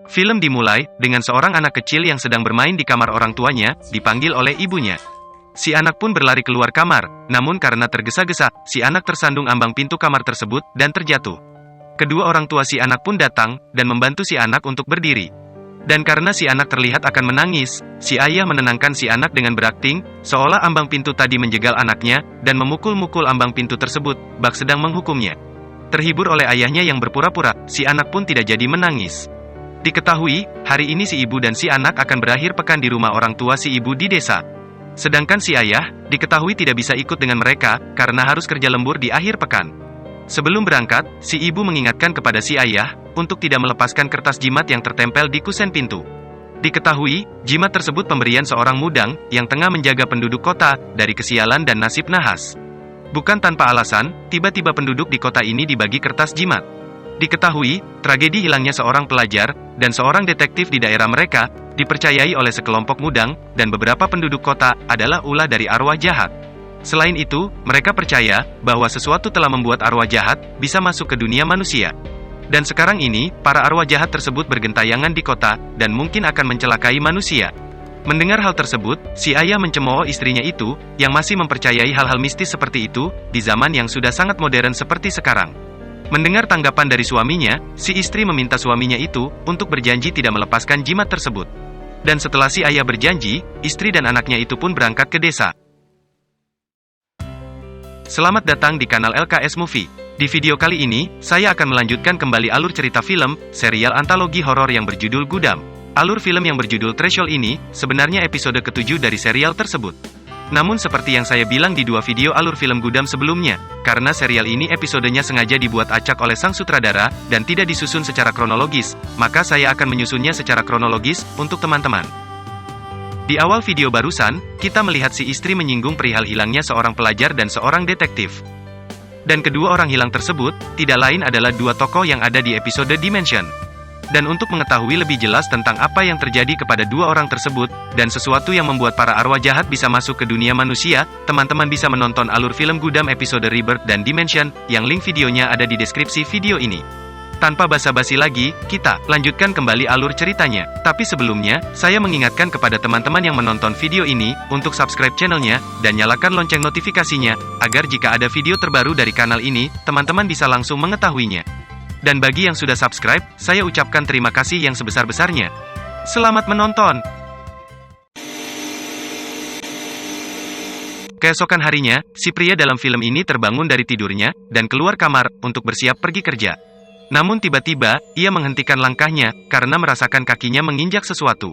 Film dimulai dengan seorang anak kecil yang sedang bermain di kamar orang tuanya, dipanggil oleh ibunya. Si anak pun berlari keluar kamar, namun karena tergesa-gesa, si anak tersandung ambang pintu kamar tersebut dan terjatuh. Kedua orang tua si anak pun datang dan membantu si anak untuk berdiri. Dan karena si anak terlihat akan menangis, si ayah menenangkan si anak dengan berakting, seolah ambang pintu tadi menjegal anaknya, dan memukul-mukul ambang pintu tersebut, bak sedang menghukumnya. Terhibur oleh ayahnya yang berpura-pura, si anak pun tidak jadi menangis. Diketahui, hari ini si ibu dan si anak akan berakhir pekan di rumah orang tua si ibu di desa. Sedangkan si ayah, diketahui tidak bisa ikut dengan mereka, karena harus kerja lembur di akhir pekan. Sebelum berangkat, si ibu mengingatkan kepada si ayah, untuk tidak melepaskan kertas jimat yang tertempel di kusen pintu. Diketahui, jimat tersebut pemberian seorang mudang, yang tengah menjaga penduduk kota, dari kesialan dan nasib nahas. Bukan tanpa alasan, tiba-tiba penduduk di kota ini dibagi kertas jimat. Diketahui, tragedi hilangnya seorang pelajar, dan seorang detektif di daerah mereka, dipercayai oleh sekelompok mudang, dan beberapa penduduk kota, adalah ulah dari arwah jahat. Selain itu, mereka percaya, bahwa sesuatu telah membuat arwah jahat, bisa masuk ke dunia manusia. Dan sekarang ini, para arwah jahat tersebut bergentayangan di kota, dan mungkin akan mencelakai manusia. Mendengar hal tersebut, si ayah mencemooh istrinya itu, yang masih mempercayai hal-hal mistis seperti itu, di zaman yang sudah sangat modern seperti sekarang. Mendengar tanggapan dari suaminya, si istri meminta suaminya itu, untuk berjanji tidak melepaskan jimat tersebut. Dan setelah si ayah berjanji, istri dan anaknya itu pun berangkat ke desa. Selamat datang di kanal LKS Movie. Di video kali ini, saya akan melanjutkan kembali alur cerita film, serial antologi horor yang berjudul Gudam. Alur film yang berjudul Threshold ini, sebenarnya episode ke-7 dari serial tersebut. Namun seperti yang saya bilang di dua video alur film Gudam sebelumnya, karena serial ini episodenya sengaja dibuat acak oleh sang sutradara, dan tidak disusun secara kronologis, maka saya akan menyusunnya secara kronologis, untuk teman-teman. Di awal video barusan, kita melihat si istri menyinggung perihal hilangnya seorang pelajar dan seorang detektif. Dan kedua orang hilang tersebut, tidak lain adalah dua tokoh yang ada di episode Dimension. Dan untuk mengetahui lebih jelas tentang apa yang terjadi kepada dua orang tersebut, dan sesuatu yang membuat para arwah jahat bisa masuk ke dunia manusia, teman-teman bisa menonton alur film Gudam episode Rebirth dan Dimension, yang link videonya ada di deskripsi video ini. Tanpa basa-basi lagi, kita lanjutkan kembali alur ceritanya. Tapi sebelumnya, saya mengingatkan kepada teman-teman yang menonton video ini, untuk subscribe channelnya, dan nyalakan lonceng notifikasinya, agar jika ada video terbaru dari kanal ini, teman-teman bisa langsung mengetahuinya. Dan bagi yang sudah subscribe, saya ucapkan terima kasih yang sebesar-besarnya. Selamat menonton! Keesokan harinya, si pria dalam film ini terbangun dari tidurnya, dan keluar kamar, untuk bersiap pergi kerja. Namun tiba-tiba, ia menghentikan langkahnya, karena merasakan kakinya menginjak sesuatu.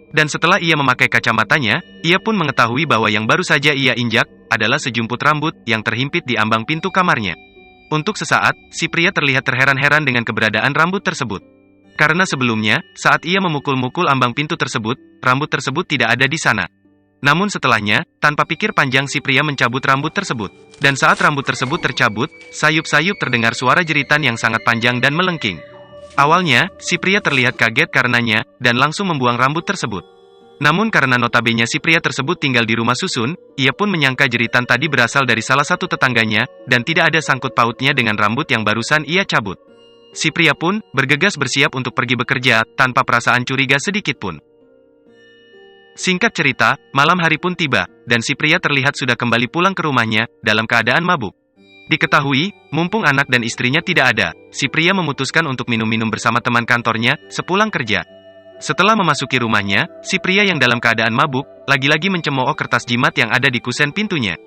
Dan setelah ia memakai kacamatanya, ia pun mengetahui bahwa yang baru saja ia injak, adalah sejumput rambut, yang terhimpit di ambang pintu kamarnya. Untuk sesaat, si pria terlihat terheran-heran dengan keberadaan rambut tersebut. Karena sebelumnya, saat ia memukul-mukul ambang pintu tersebut, rambut tersebut tidak ada di sana. Namun setelahnya, tanpa pikir panjang si pria mencabut rambut tersebut. Dan saat rambut tersebut tercabut, sayup-sayup terdengar suara jeritan yang sangat panjang dan melengking. Awalnya, si pria terlihat kaget karenanya, dan langsung membuang rambut tersebut. Namun karena notabene si pria tersebut tinggal di rumah susun, ia pun menyangka jeritan tadi berasal dari salah satu tetangganya, dan tidak ada sangkut pautnya dengan rambut yang barusan ia cabut. Si pria pun bergegas bersiap untuk pergi bekerja, tanpa perasaan curiga sedikit pun. Singkat cerita, malam hari pun tiba, dan si pria terlihat sudah kembali pulang ke rumahnya, dalam keadaan mabuk. Diketahui, mumpung anak dan istrinya tidak ada, si pria memutuskan untuk minum-minum bersama teman kantornya, sepulang kerja. Setelah memasuki rumahnya, si pria yang dalam keadaan mabuk, lagi-lagi mencemooh kertas jimat yang ada di kusen pintunya.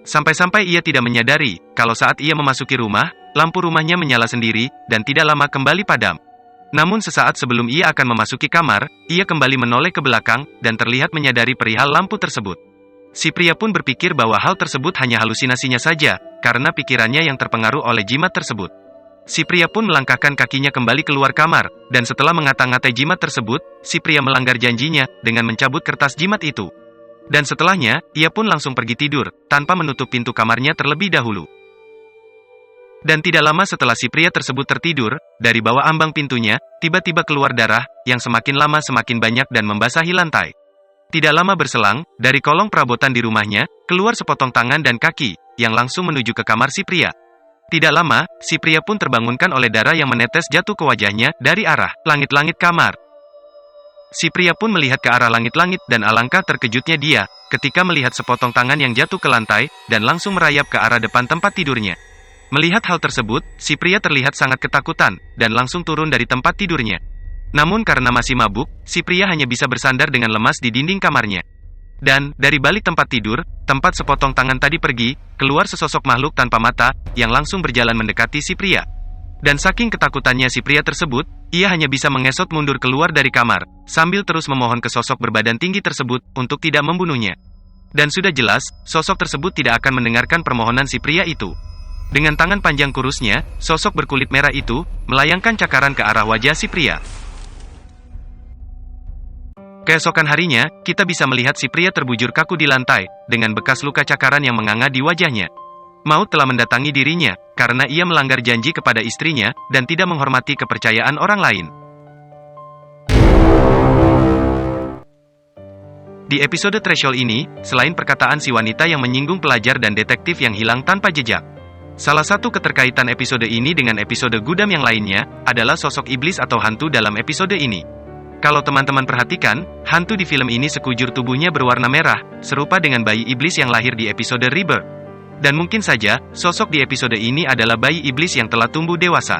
Sampai-sampai ia tidak menyadari, kalau saat ia memasuki rumah, lampu rumahnya menyala sendiri, dan tidak lama kembali padam. Namun sesaat sebelum ia akan memasuki kamar, ia kembali menoleh ke belakang, dan terlihat menyadari perihal lampu tersebut. Si pria pun berpikir bahwa hal tersebut hanya halusinasinya saja, karena pikirannya yang terpengaruh oleh jimat tersebut. Si pria pun melangkahkan kakinya kembali keluar kamar, dan setelah mengata-ngatai jimat tersebut, si pria melanggar janjinya, dengan mencabut kertas jimat itu. Dan setelahnya, ia pun langsung pergi tidur, tanpa menutup pintu kamarnya terlebih dahulu. Dan tidak lama setelah si pria tersebut tertidur, dari bawah ambang pintunya, tiba-tiba keluar darah, yang semakin lama semakin banyak dan membasahi lantai. Tidak lama berselang, dari kolong perabotan di rumahnya, keluar sepotong tangan dan kaki, yang langsung menuju ke kamar si pria. Tidak lama, si pria pun terbangunkan oleh darah yang menetes jatuh ke wajahnya, dari arah langit-langit kamar. Si pria pun melihat ke arah langit-langit dan alangkah terkejutnya dia, ketika melihat sepotong tangan yang jatuh ke lantai, dan langsung merayap ke arah depan tempat tidurnya. Melihat hal tersebut, si pria terlihat sangat ketakutan, dan langsung turun dari tempat tidurnya. Namun karena masih mabuk, si pria hanya bisa bersandar dengan lemas di dinding kamarnya. Dan, dari balik tempat tidur, tempat sepotong tangan tadi pergi, keluar sesosok makhluk tanpa mata, yang langsung berjalan mendekati si pria. Dan saking ketakutannya si pria tersebut, ia hanya bisa mengesot mundur keluar dari kamar, sambil terus memohon ke sosok berbadan tinggi tersebut, untuk tidak membunuhnya. Dan sudah jelas, sosok tersebut tidak akan mendengarkan permohonan si pria itu. Dengan tangan panjang kurusnya, sosok berkulit merah itu, melayangkan cakaran ke arah wajah si pria. Keesokan harinya, kita bisa melihat si pria terbujur kaku di lantai, dengan bekas luka cakaran yang menganga di wajahnya. Maut telah mendatangi dirinya, karena ia melanggar janji kepada istrinya, dan tidak menghormati kepercayaan orang lain. Di episode Threshold ini, selain perkataan si wanita yang menyinggung pelajar dan detektif yang hilang tanpa jejak, salah satu keterkaitan episode ini dengan episode Gundam yang lainnya, adalah sosok iblis atau hantu dalam episode ini. Kalau teman-teman perhatikan, hantu di film ini sekujur tubuhnya berwarna merah, serupa dengan bayi iblis yang lahir di episode Rebirth. Dan mungkin saja, sosok di episode ini adalah bayi iblis yang telah tumbuh dewasa.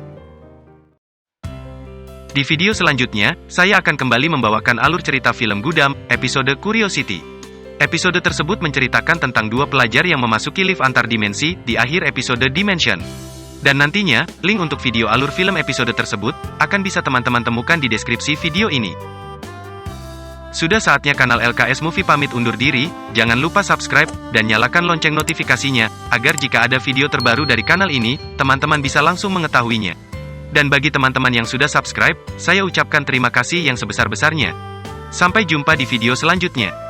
Di video selanjutnya, saya akan kembali membawakan alur cerita film Gundam, episode Curiosity. Episode tersebut menceritakan tentang dua pelajar yang memasuki lift antar dimensi, di akhir episode Dimension. Dan nantinya, link untuk video alur film episode tersebut, akan bisa teman-teman temukan di deskripsi video ini. Sudah saatnya kanal LKS Movie pamit undur diri, jangan lupa subscribe, dan nyalakan lonceng notifikasinya, agar jika ada video terbaru dari kanal ini, teman-teman bisa langsung mengetahuinya. Dan bagi teman-teman yang sudah subscribe, saya ucapkan terima kasih yang sebesar-besarnya. Sampai jumpa di video selanjutnya.